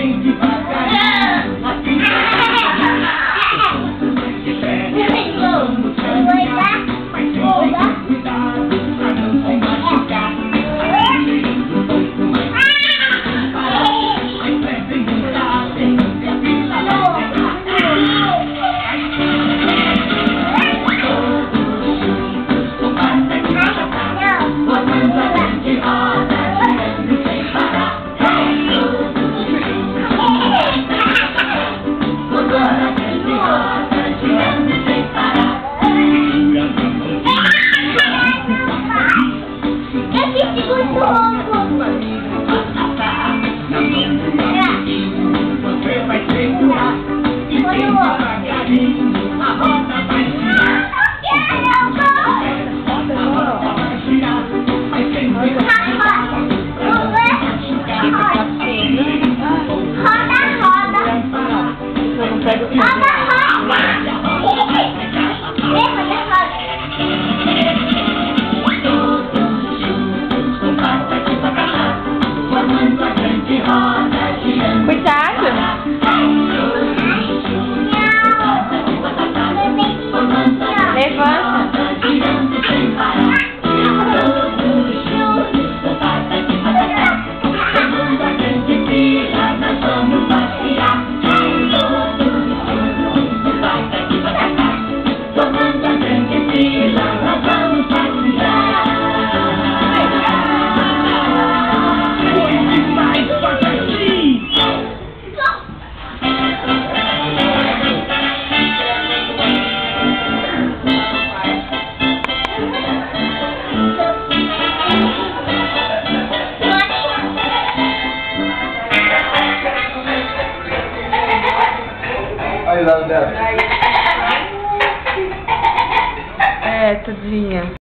bem devagarinho. Assim mas sempre com cuidado pra não se machucar. Mas prestem muita atenção, a fila vai chegar. Formando a grande roda, girando sem parar. Formando a grande roda, girando sem parar. Esse segundo ronco. Você vai segurar e bem devagarinho a roda vai girar. A roda vai girar, mas sempre com cuidado pra não se machucar. Roda, roda. Formando a grande roda, girando. Cuidado! Levanta! Girando sem parar. Todos juntos, com patati patatá. Formando a grande fila, nós vamos passear. Todos juntos, com patati patatá. Formando a grande fila, nós vamos passear. Foi demais, patati! I love that. É, tadinha.